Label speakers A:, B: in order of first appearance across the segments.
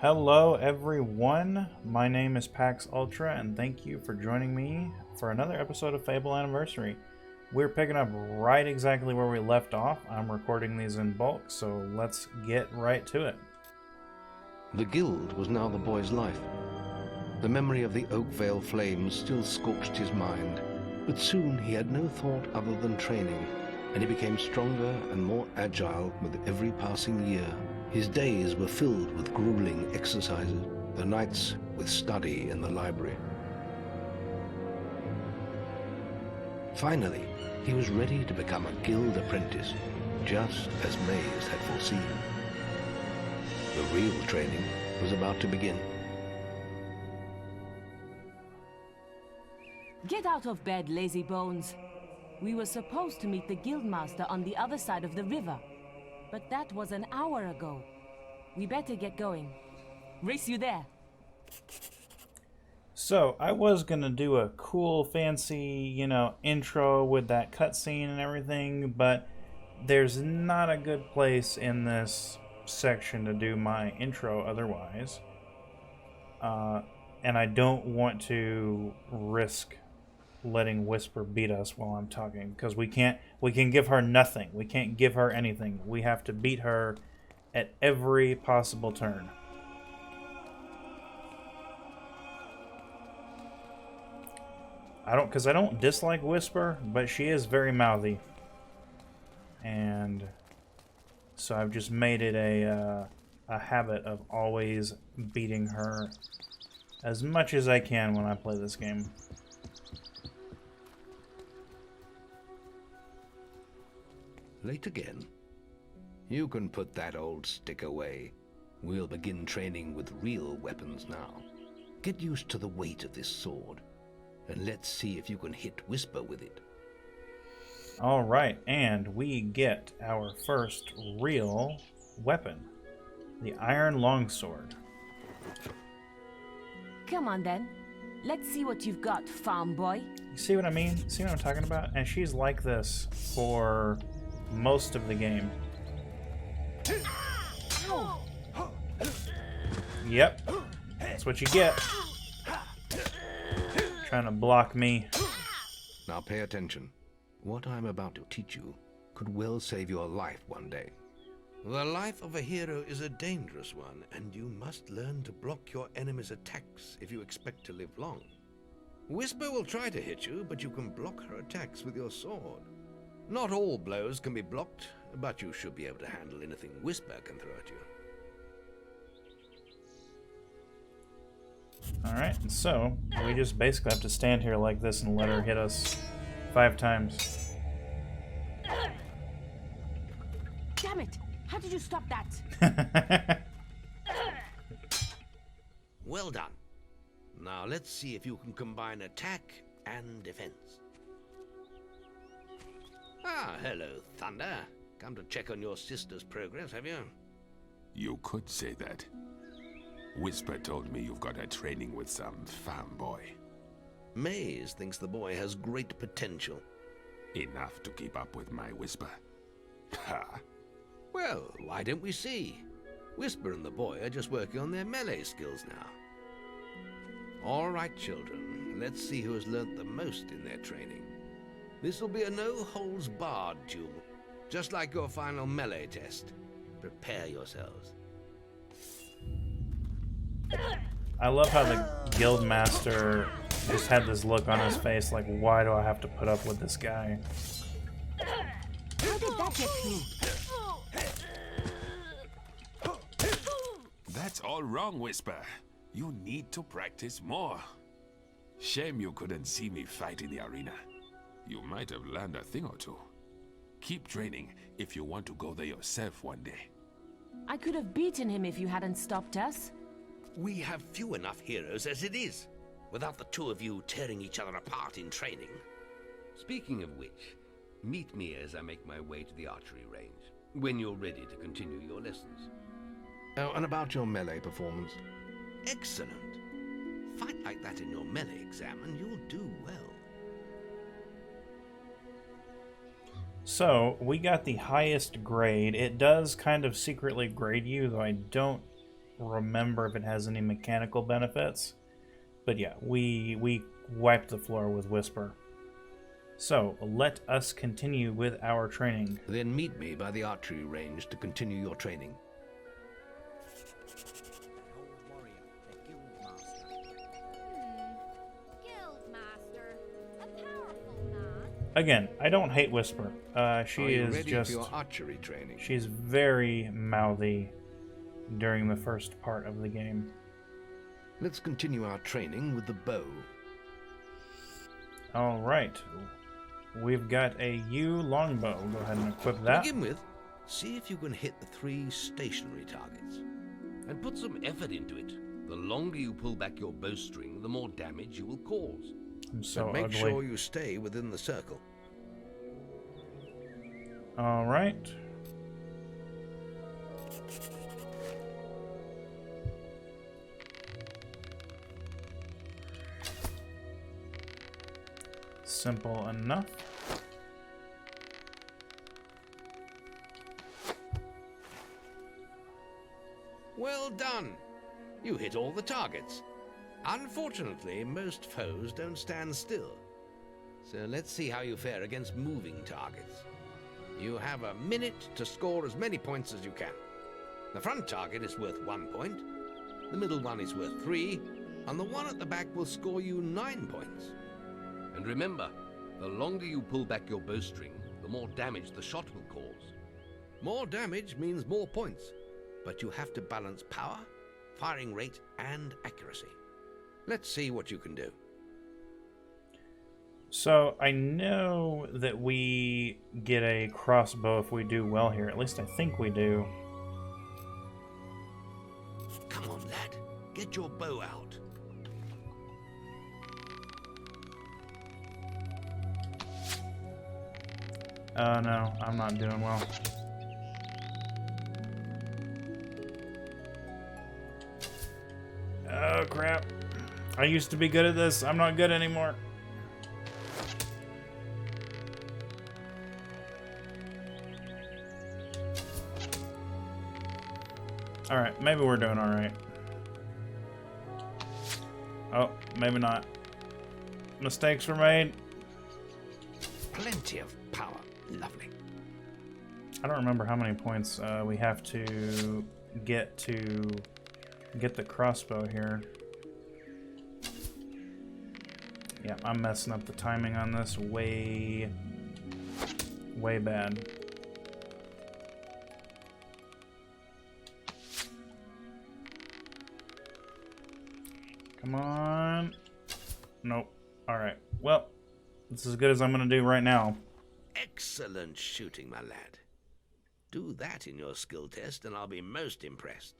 A: Hello everyone, my name is Pax Ultra and thank you for joining me for another episode of Fable Anniversary. We're picking up right exactly where we left off. I'm recording these in bulk, so let's get right to it.
B: The guild was now the boy's life. The memory of the Oakvale flames still scorched his mind, but soon he had no thought other than training, and he became stronger and more agile with every passing year. His days were filled with grueling exercises, the nights with study in the library. Finally, he was ready to become a guild apprentice, just as Maze had foreseen. The real training was about to begin.
C: Get out of bed, lazy bones. We were supposed to meet the guildmaster on the other side of the river, but that was an hour ago. We better get going. Race you there.
A: So, I was gonna do a cool, fancy, intro with that cutscene and everything, but there's not a good place in this section to do my intro otherwise. And I don't want to risk letting Whisper beat us while I'm talking, because we can give her nothing. We can't give her anything. We have to beat her at every possible turn. Because I don't dislike Whisper, but she is very mouthy, and so I've just made it a habit of always beating her as much as I can when I play this game.
B: Late again? You can put that old stick away. We'll begin training with real weapons now. Get used to the weight of this sword, and let's see if you can hit Whisper with it.
A: Alright, and we get our first real weapon. The Iron Longsword.
C: Come on then. Let's see what you've got, farm boy.
A: You see what I mean? See what I'm talking about? And she's like this for most of the game. Yep. That's what you get. Trying to block me.
B: Now pay attention. What I'm about to teach you could well save your life one day. The life of a hero is a dangerous one, and you must learn to block your enemy's attacks if you expect to live long. Whisper will try to hit you, but you can block her attacks with your sword. Not all blows can be blocked, but you should be able to handle anything Whisper can throw at you.
A: Alright, and so we just basically have to stand here like this and let her hit us 5 times.
C: Damn it! How did you stop that?
B: Well done. Now let's see if you can combine attack and defense. Ah, hello, Thunder. Come to check on your sister's progress, have you?
D: You could say that. Whisper told me you've got her training with some farm boy.
B: Maze thinks the boy has great potential.
D: Enough to keep up with my Whisper. Ha!
B: Well, why don't we see? Whisper and the boy are just working on their melee skills now. All right, children. Let's see who has learnt the most in their training. This will be a no-holds-barred duel, just like your final melee test. Prepare yourselves.
A: I love how the guildmaster just had this look on his face like, why do I have to put up with this guy?
C: How did that get through?
D: That's all wrong, Whisper. You need to practice more. Shame you couldn't see me fight in the arena. You might have learned a thing or two. Keep training if you want to go there yourself one day.
C: I could have beaten him if you hadn't stopped us.
B: We have few enough heroes as it is, without the two of you tearing each other apart in training. Speaking of which, meet me as I make my way to the archery range, when you're ready to continue your lessons. Oh, and about your melee performance? Excellent. Fight like that in your melee exam and you'll do well.
A: So, we got the highest grade. It does kind of secretly grade you, though I don't remember if it has any mechanical benefits. But yeah, we wiped the floor with Whisper. So, let us continue with our training.
B: Then meet me by the archery range to continue your training.
A: Again, I don't hate Whisper. She
B: Are you
A: is
B: ready
A: just...
B: for your archery training?
A: She's very mouthy during the first part of the game.
B: Let's continue our training with the bow.
A: Alright. We've got a yew longbow. Go ahead and equip
B: To
A: that.
B: begin with, see if you can hit the 3 stationary targets.
E: And put some effort into it. The longer you pull back your bowstring, the more damage you will cause.
A: I'm so
B: But make
A: ugly.
B: sure you stay within the circle.
A: Alright. Simple enough.
B: Well done! You hit all the targets. Unfortunately, most foes don't stand still. So let's see how you fare against moving targets. You have a minute to score as many points as you can. The front target is worth 1 point, the middle one is worth 3, and the one at the back will score you 9 points.
E: And remember, the longer you pull back your bowstring, the more damage the shot will cause.
B: More damage means more points, but you have to balance power, firing rate, and accuracy. Let's see what you can do.
A: So, I know that we get a crossbow if we do well here. At least I think we do.
B: Come on, lad. Get your bow out.
A: Oh no, I'm not doing well. Oh crap. I used to be good at this. I'm not good anymore. Alright, maybe we're doing alright. Oh, maybe not. Mistakes were made.
B: Plenty of power. Lovely.
A: I don't remember how many points we have to get the crossbow here. Yeah, I'm messing up the timing on this way bad. Come on. Nope. Alright. Well, this is as good as I'm going to do right now.
B: Excellent shooting, my lad. Do that in your skill test and I'll be most impressed.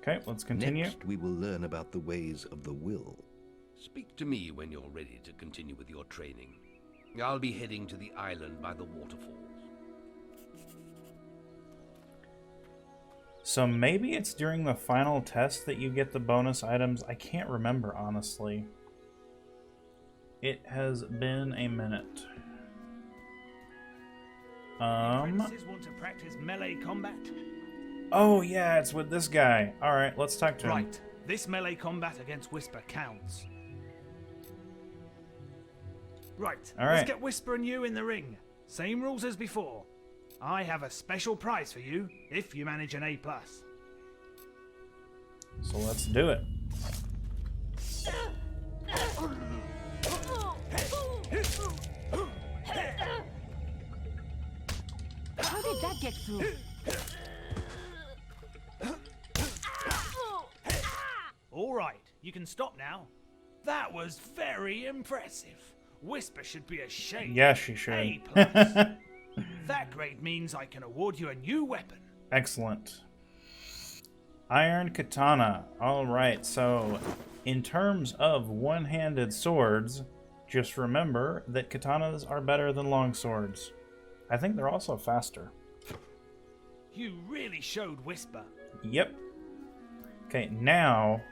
A: Okay, let's continue.
B: Next, we will learn about the ways of the will.
E: Speak to me when you're ready to continue with your training. I'll be heading to the island by the waterfalls.
A: So maybe it's during the final test that you get the bonus items. I can't remember, honestly. It has been a minute.
F: Apprentices want to practice melee combat?
A: Oh yeah, it's with this guy. Alright, let's talk to him.
F: Right. This melee combat against Whisper counts. Right.
A: All right.
F: Let's get Whisper and you in the ring. Same rules as before. I have a special prize for you if you manage an A+.
A: So let's do it.
C: How did that get through?
F: All right, you can stop now. That was very impressive. Whisper should be ashamed.
A: Yeah, she should.
F: A+. That grade means I can award you a new weapon.
A: Excellent. Iron katana. Alright, so in terms of one-handed swords, just remember that katanas are better than long swords. I think they're also faster.
F: You really showed Whisper.
A: Yep. Okay, now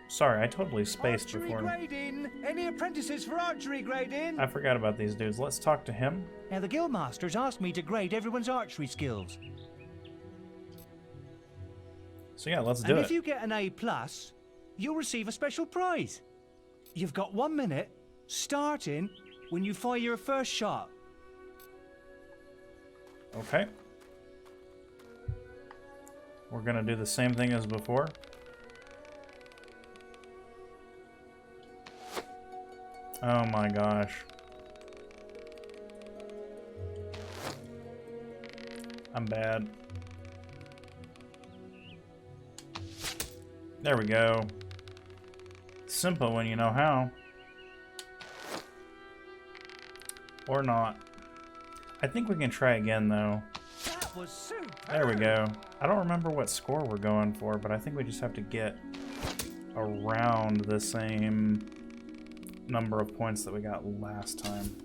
A: Sorry, I totally spaced
G: Archery
A: before.
G: grading! Any apprentices for archery grading?
A: I forgot about these dudes. Let's talk to him.
G: Now, the guildmasters asked me to grade everyone's archery skills.
A: So yeah, let's do
G: And
A: it.
G: if you get an A+, you'll receive a special prize. You've got 1 minute, starting when you fire your first shot.
A: Okay. We're gonna do the same thing as before. Oh my gosh. I'm bad. There we go. Simple when you know how. Or not. I think we can try again though.
G: That was super.
A: There we go. I don't remember what score we're going for, but I think we just have to get around the same number of points that we got last time.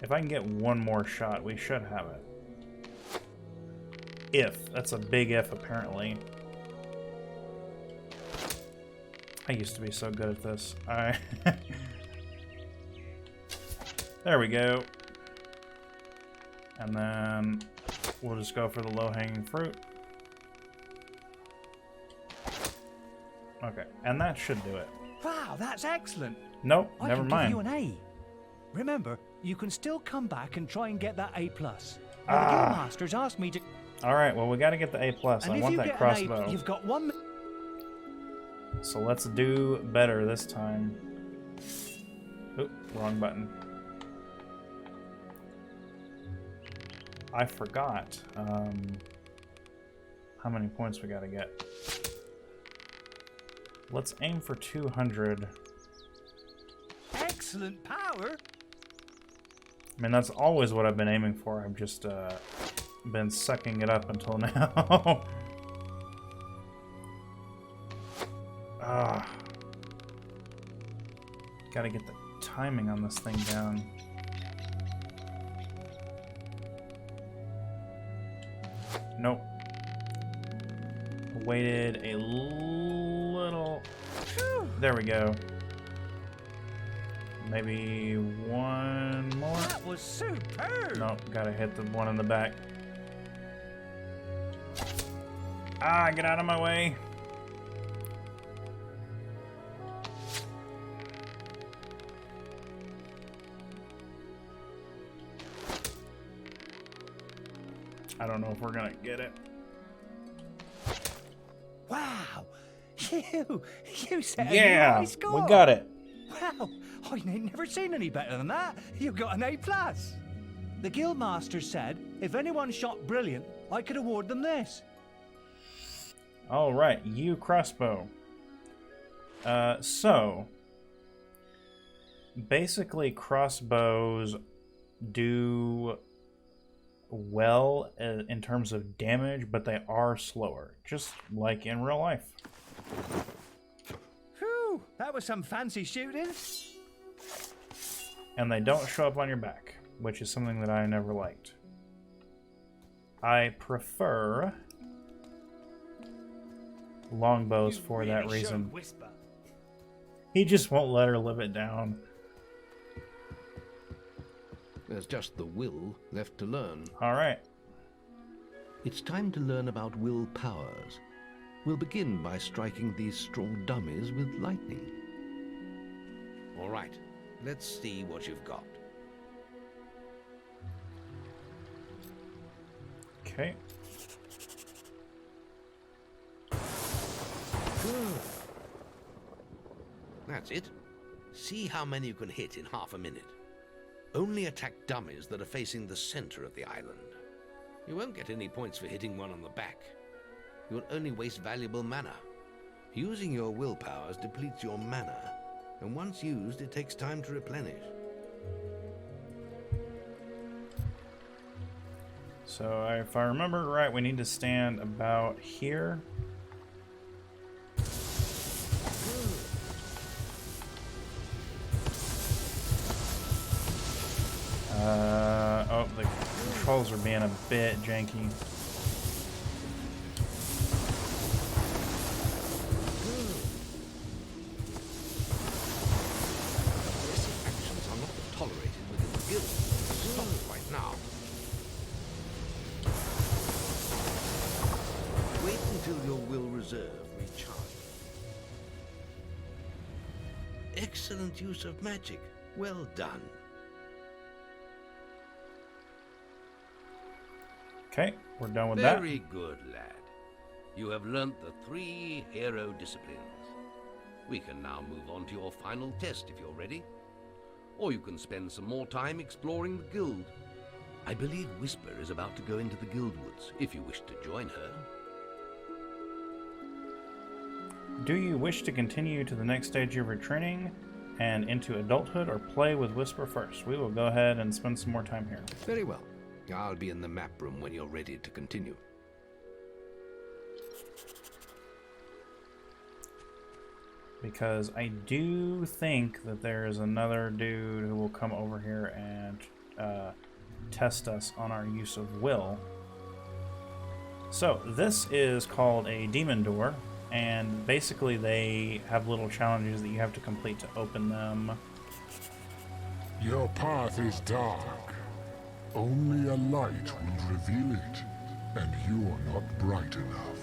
A: If I can get one more shot, we should have it. If. That's a big if, apparently. I used to be so good at this. There we go. And then we'll just go for the low-hanging fruit. Okay, and that should do it.
G: Wow, that's excellent.
A: Nope,
G: I
A: never
G: can
A: mind.
G: give you an A. Remember, you can still come back and try and get that A+. Now, the
A: Ah.
G: guildmasters asked me to.
A: Alright, well, we gotta get the A+.
G: And
A: I
G: if
A: want
G: you
A: that
G: get
A: crossbow.
G: an A, you've got 1 minute.
A: So let's do better this time. Oop, wrong button. I forgot how many points we gotta get. Let's aim for 200.
G: Excellent power.
A: I mean, that's always what I've been aiming for. I've just been sucking it up until now. Gotta get the timing on this thing down. Nope. Waited a little. There we go. Maybe one more.
G: That was superb.
A: Nope, gotta hit the one in the back. Ah, get out of my way. I don't know if we're gonna get it.
G: Wow, you set a
A: Yeah,
G: high score.
A: we got it.
G: Wow, I ain't never seen any better than that. You got an A+. The guildmaster said if anyone shot brilliant, I could award them this.
A: All right, you crossbow. So basically, crossbows do well in terms of damage, but they are slower, just like in real life.
G: Whew, that was some fancy shooting.
A: And they don't show up on your back, which is something that I never liked. I prefer longbows
F: You
A: for
F: really
A: that
F: showed
A: reason.
F: Whisper.
A: He just won't let her live it down.
B: There's just the will left to learn.
A: All right.
B: It's time to learn about will powers. We'll begin by striking these strong dummies with lightning.
E: All right, let's see what you've got.
A: Okay.
E: That's it. See how many you can hit in half a minute. Only attack dummies that are facing the center of the island. You won't get any points for hitting one on the back. You will only waste valuable mana. Using your will powers depletes your mana, and once used, it takes time to replenish.
A: So if I remember right, we need to stand about here. Oh, the controls are being a bit janky.
E: reserve recharge. Excellent use of magic. Well done.
A: Okay, we're done with that.
E: Very good, lad. You have learnt the 3 hero disciplines. We can now move on to your final test if you're ready. Or you can spend some more time exploring the guild. I believe Whisper is about to go into the guild woods, if you wish to join her.
A: Do you wish to continue to the next stage of your training and into adulthood, or play with Whisper first? We will go ahead and spend some more time here.
B: Very well. I'll be in the map room when you're ready to continue.
A: Because I do think that there is another dude who will come over here and test us on our use of will. So this is called a demon door, and basically they have little challenges that you have to complete to open them.
H: Your path is dark. Only a light will reveal it, and you're not bright enough.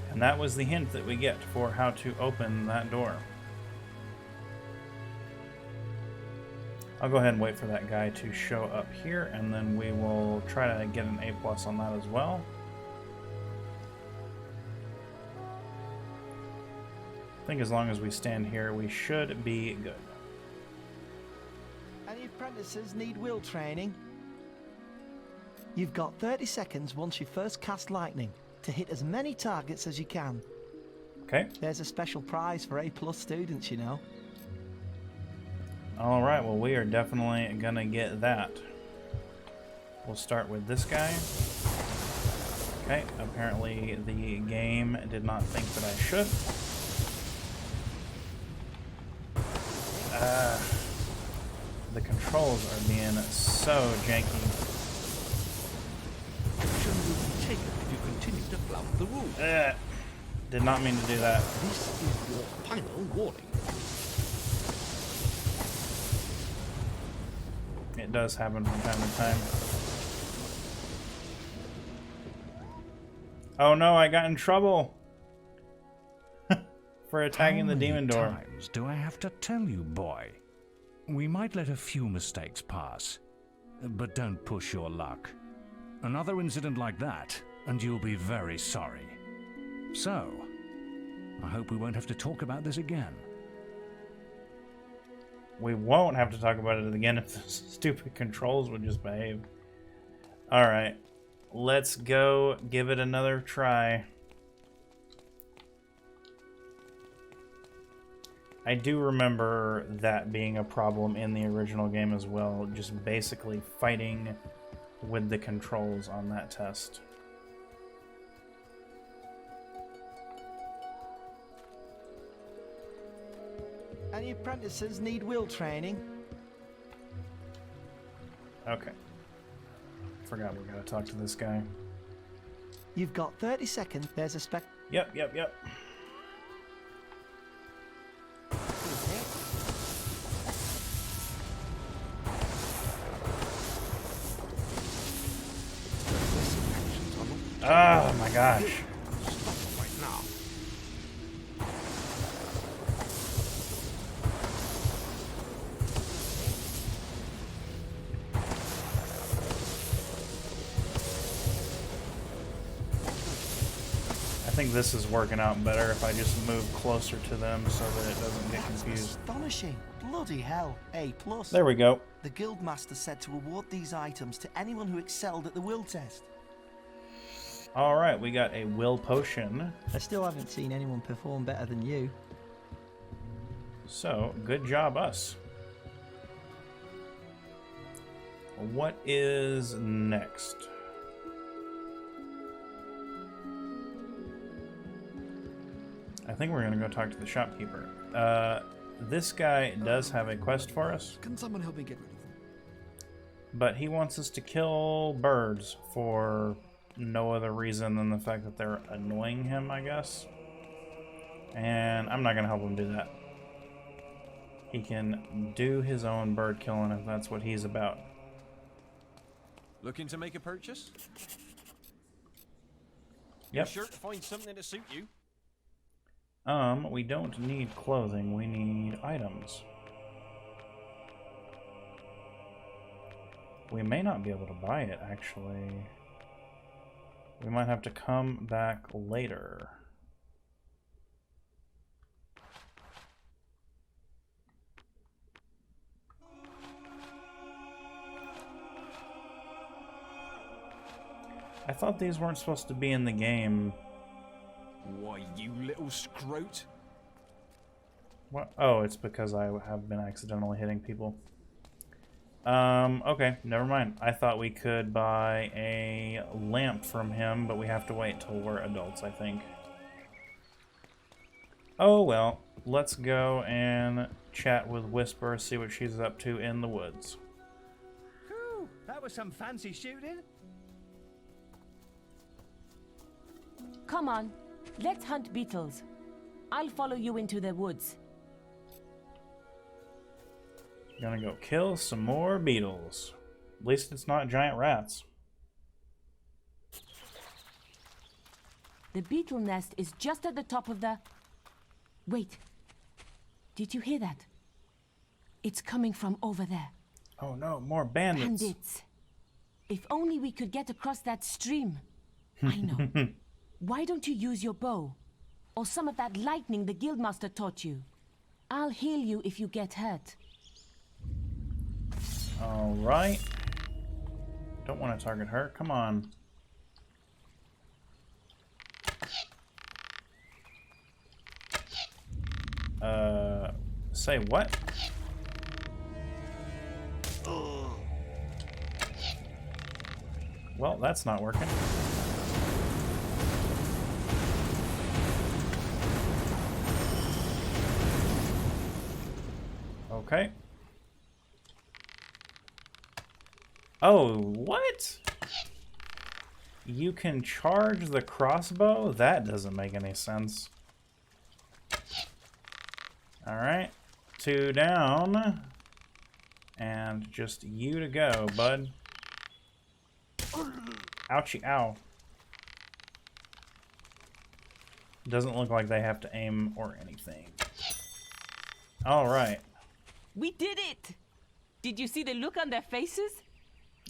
A: And that was the hint that we get for how to open that door. I'll go ahead and wait for that guy to show up here, and then we will try to get an A+ on that as well. I think as long as we stand here, we should be good.
I: Any apprentices need will training? You've got 30 seconds once you first cast lightning to hit as many targets as you can.
A: Okay.
I: There's a special prize for A+ students, you know.
A: Alright, well we are definitely gonna get that. We'll start with this guy. Okay, apparently the game did not think that I should. The controls are being so janky.
E: Action will be taken if you continue to flout the rules.
A: Did not mean to do that.
E: This is your final warning.
A: It does happen from time to time. Oh no, I got in trouble for attacking the demon door.
G: How many times do I have to tell you, boy? We might let a few mistakes pass, but don't push your luck. Another incident like that, and you'll be very sorry. So, I hope we won't have to talk about this again.
A: We won't have to talk about it again if the stupid controls would just behave. Alright, let's go give it another try. I do remember that being a problem in the original game as well, just basically fighting with the controls on that test.
I: Any apprentices need will training?
A: Okay. Forgot we gotta talk to this guy.
I: You've got 30 seconds. There's a spec.
A: Yep. Oh my gosh.
E: Stop right now.
A: I think this is working out better if I just move closer to them so that it doesn't get
I: That's
A: confused.
I: astonishing. Bloody hell. A+.
A: There we go.
I: The Guildmaster said to award these items to anyone who excelled at the will test.
A: Alright, we got a will potion.
I: I still haven't seen anyone perform better than you.
A: So, good job us. What is next? I think we're gonna go talk to the shopkeeper. This guy does have a quest for us.
J: Can someone help me get rid of them?
A: But he wants us to kill birds for no other reason than the fact that they're annoying him, I guess. And I'm not gonna help him do that. He can do his own bird killing if that's what he's about.
J: Looking to make a purchase?
A: Yep.
J: Be sure to find something to suit you.
A: We don't need clothing, we need items. We may not be able to buy it, actually. We might have to come back later. I thought these weren't supposed to be in the game.
J: Why, you little scrote.
A: What? Oh, it's because I have been accidentally hitting people. Okay, never mind. I thought we could buy a lamp from him, but we have to wait till we're adults, I think. Oh well, let's go and chat with Whisper, see what she's up to in the woods.
K: Whew, that was some fancy shooting.
C: Come on, let's hunt beetles. I'll follow you into the woods.
A: Gonna go kill some more beetles. At least it's not giant rats.
C: The beetle nest is just at the top of the... Wait. Did you hear that? It's coming from over there.
A: Oh no, more bandits.
C: Bandits. If only we could get across that stream. I know. Why don't you use your bow? Or some of that lightning the guildmaster taught you? I'll heal you if you get hurt.
A: Alright. Don't want to target her. Come on. Say what? Well, that's not working. Okay. Oh, what? You can charge the crossbow? That doesn't make any sense. Alright. 2 down. And just you to go, bud. Ouchie, ow. Doesn't look like they have to aim or anything. Alright.
C: We did it! Did you see the look on their faces?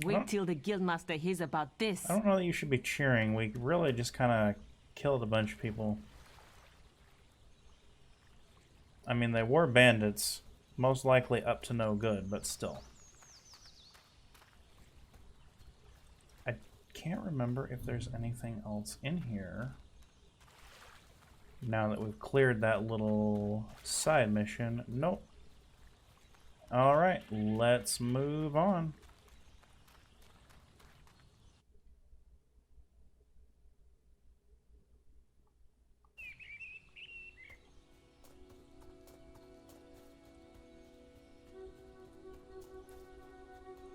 C: Wait till the guildmaster hears about this.
A: I don't know that you should be cheering. We really just kind of killed a bunch of people. I mean, they were bandits. Most likely up to no good, but still. I can't remember if there's anything else in here. Now that we've cleared that little side mission. Nope. Alright, let's move on.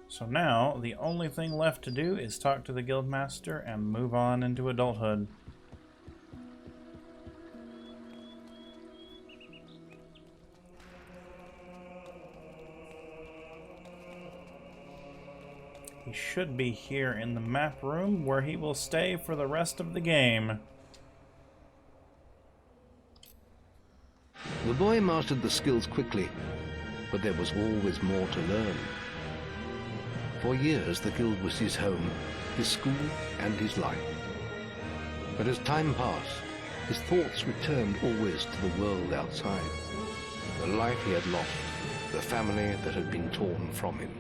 A: So now, the only thing left to do is talk to the guildmaster and move on into adulthood. He should be here in the map room where he will stay for the rest of the game.
B: The boy mastered the skills quickly, but there was always more to learn. For years, the guild was his home, his school, and his life. But as time passed, his thoughts returned always to the world outside. The life he had lost, the family that had been torn from him.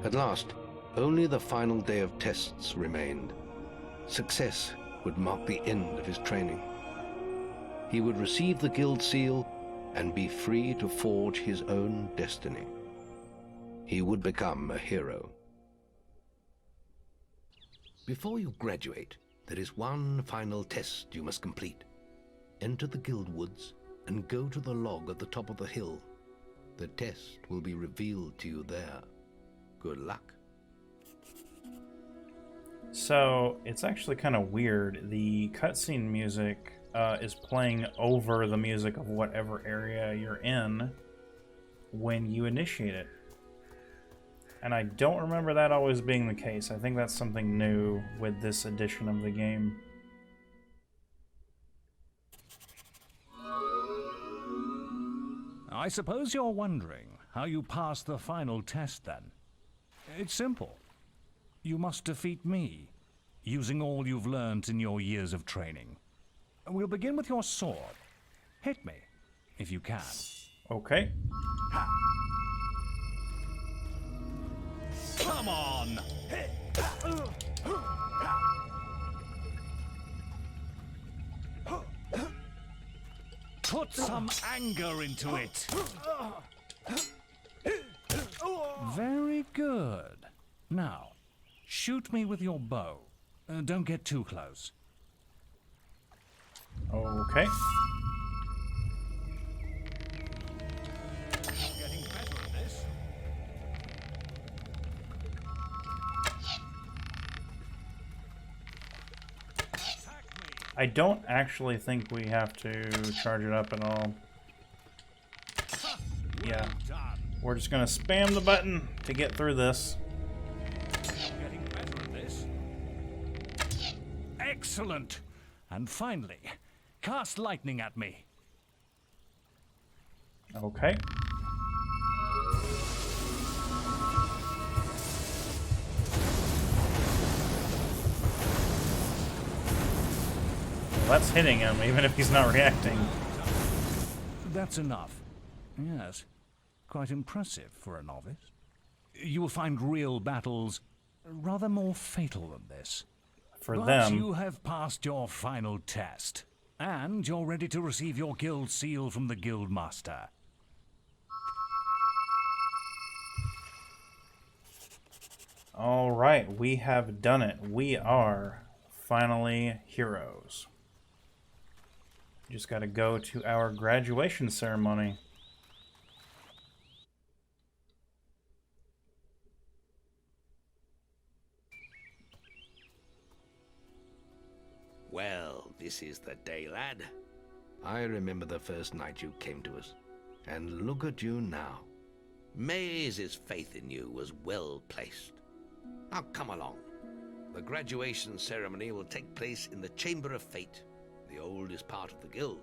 B: At last, only the final day of tests remained. Success would mark the end of his training. He would receive the guild seal and be free to forge his own destiny. He would become a hero. Before you graduate, there is one final test you must complete. Enter the guild woods and go to the log at the top of the hill. The test will be revealed to you there. Good luck.
A: So, it's actually kind of weird. The cutscene music is playing over the music of whatever area you're in when you initiate it. And I don't remember that always being the case. I think that's something new with this edition of the game.
G: I suppose you're wondering how you pass the final test then. It's simple. You must defeat me, using all you've learned in your years of training. We'll begin with your sword. Hit me, if you can.
A: Okay.
G: Come on! Put some anger into it. Very good. Now, shoot me with your bow. Don't get too close.
A: Okay.
G: Getting better at this.
A: I don't actually think we have to charge it up at all. Yeah. We're just gonna spam the button to get through this.
G: Getting better at this. Excellent. And finally, cast lightning at me.
A: Okay. Well, that's hitting him, even if he's not reacting.
G: That's enough. Yes. Quite impressive for a novice. You will find real battles rather more fatal than this.
A: For
G: but
A: them.
G: You have passed your final test, and you're ready to receive your guild seal from the guild master.
A: All right, we have done it. We are finally heroes. Just got to go to our graduation ceremony.
E: Well, this is the day, lad.
B: I remember the first night you came to us. And look at you now.
E: Maze's faith in you was well placed. Now come along. The graduation ceremony will take place in the Chamber of Fate, the oldest part of the guild.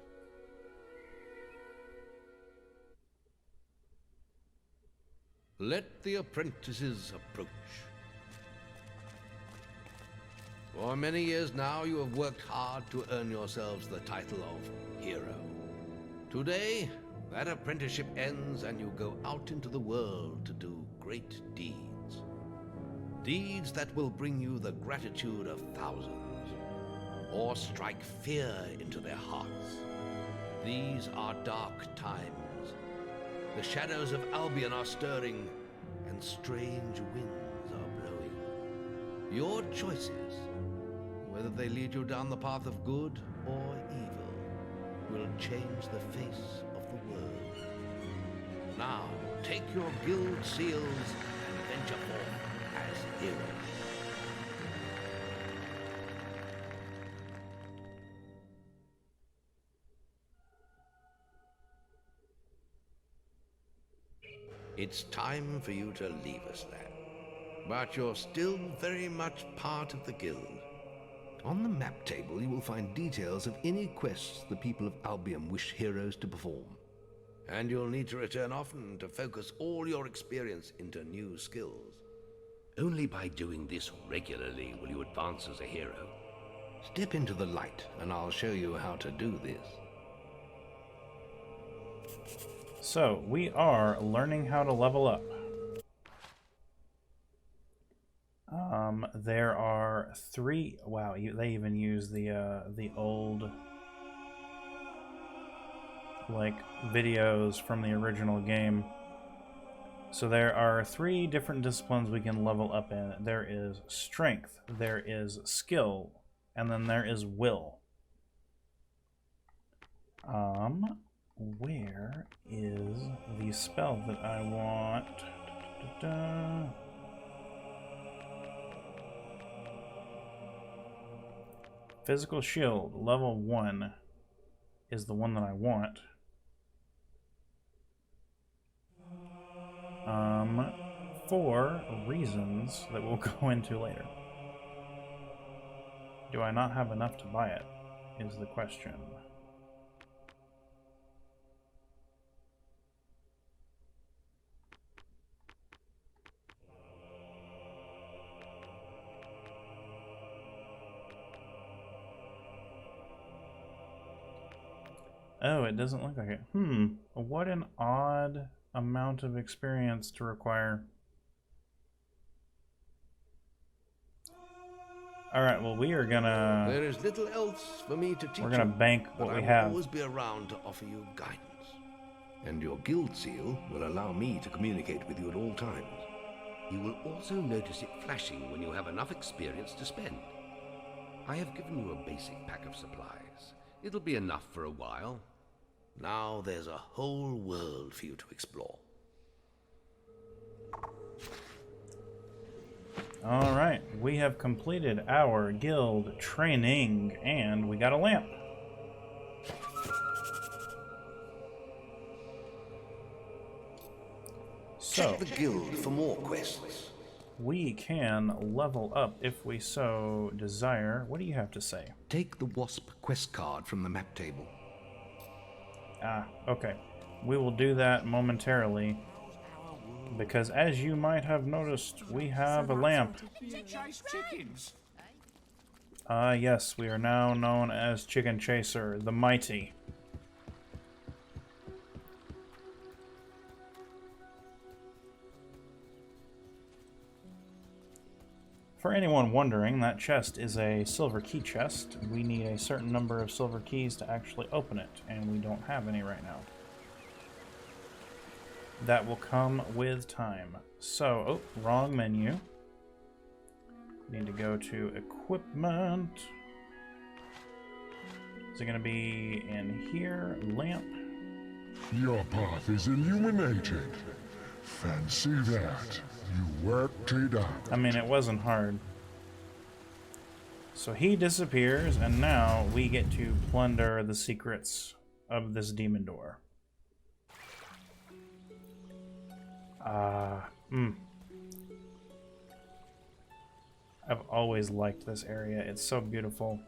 E: Let the apprentices approach. For many years now, you have worked hard to earn yourselves the title of hero. Today, that apprenticeship ends and you go out into the world to do great deeds. Deeds that will bring you the gratitude of thousands, or strike fear into their hearts. These are dark times. The shadows of Albion are stirring, and strange winds are blowing. Your choices, whether they lead you down the path of good or evil, will change the face of the world. Now, take your guild seals and venture forth as heroes. It's time for you to leave us, lad. But you're still very much part of the guild.
B: On the map table, you will find details of any quests the people of Albion wish heroes to perform.
E: And you'll need to return often to focus all your experience into new skills. Only by doing this regularly will you advance as a hero.
B: Step into the light, and I'll show you how to do this.
A: So, we are learning how to level up. There are 3... Wow, they even use the old, like, videos from the original game. So there are 3 different disciplines we can level up in. There is strength, there is skill, and then there is will. Where is the spell that I want? Physical shield, level 1 is the one that I want. For reasons that we'll go into later. Do I not have enough to buy it, is the question. Oh, it doesn't look like it. What an odd amount of experience to require. Alright, well, we are gonna...
E: There is little else for me to teach you.
A: We're gonna bank what we have.
E: I will always be around to offer you guidance. And your guild seal will allow me to communicate with you at all times. You will also notice it flashing when you have enough experience to spend. I have given you a basic pack of supplies. It'll be enough for a while. Now there's a whole world for you to explore.
A: Alright, we have completed our guild training, and we got a lamp. So,
E: check the guild for more quests.
A: We can level up if we so desire. What do you have to say?
B: Take the Wasp quest card from the map table.
A: Ah, okay. We will do that momentarily. Because as you might have noticed, we have a lamp. Yes, we are now known as Chicken Chaser, the Mighty. For anyone wondering, that chest is a silver key chest. We need a certain number of silver keys to actually open it, and we don't have any right now. That will come with time. So, oh, wrong menu. Need to go to equipment. Is it going to be in here? Lamp.
H: Your path is illuminated. Fancy that. You worked it out.
A: I mean, it wasn't hard. So he disappears, and now we get to plunder the secrets of this demon door. I've always liked this area. It's so beautiful.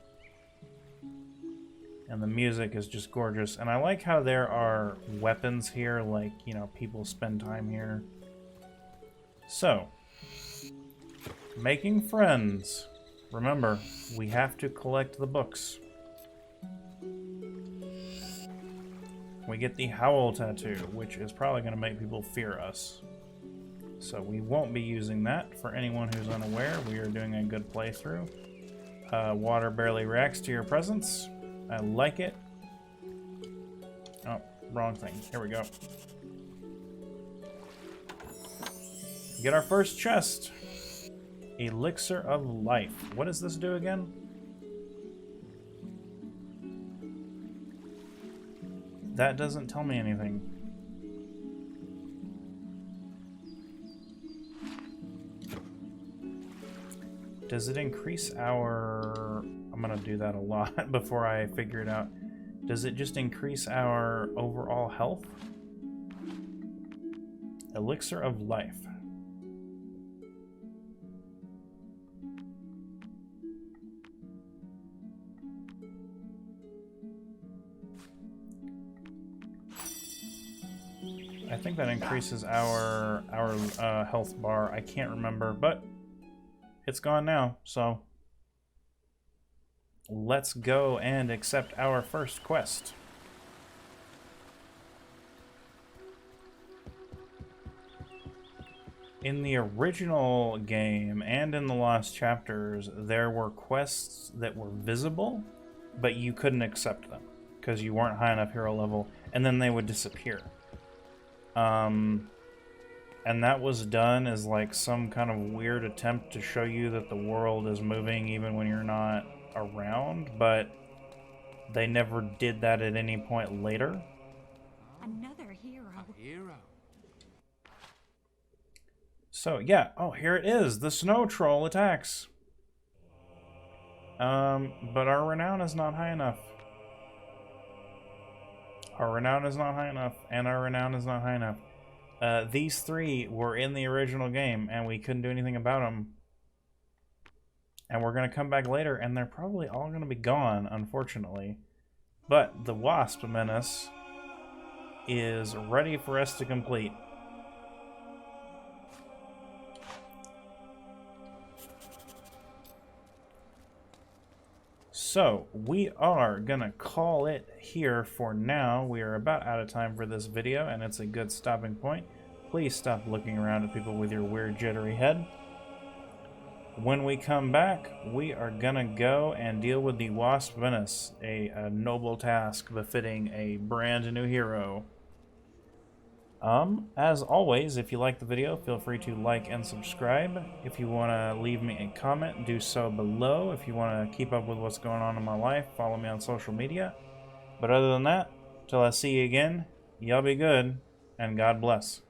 A: And the music is just gorgeous. And I like how there are weapons here, like, you know, people spend time here. So, making friends. Remember, we have to collect the books. We get the Howl tattoo, which is probably going to make people fear us. So we won't be using that. For anyone who's unaware, we are doing a good playthrough. Water barely reacts to your presence. I like it. Oh, wrong thing. Here we go. Get our first chest. Elixir of Life. What does this do again? That doesn't tell me anything. Does it increase our... I'm gonna do that a lot before I figure it out. Does it just increase our overall health? Elixir of Life. I think that increases our health bar. I can't remember, but it's gone now, so let's go and accept our first quest. In the original game and in the Lost Chapters, there were quests that were visible, but you couldn't accept them because you weren't high enough hero level, and then they would disappear. And that was done as like some kind of weird attempt to show you that the world is moving even when you're not around, but they never did that at any point later.
L: Another hero.
D: A hero.
A: So yeah, oh, here it is. The snow troll attacks. But our renown is not high enough. Our renown is not high enough, and our renown is not high enough. These three were in the original game, and we couldn't do anything about them. And we're going to come back later, and they're probably all going to be gone, unfortunately. But the Wasp Menace is ready for us to complete. So, we are gonna call it here for now. We are about out of time for this video, and it's a good stopping point. Please stop looking around at people with your weird jittery head. When we come back, we are gonna go and deal with the Wasp Menace, a noble task befitting a brand new hero. As always, if you like the video, feel free to like and subscribe. If you want to leave me a comment, do so below. If you want to keep up with what's going on in my life, follow me on social media. But other than that, till I see you again, y'all be good, and God bless.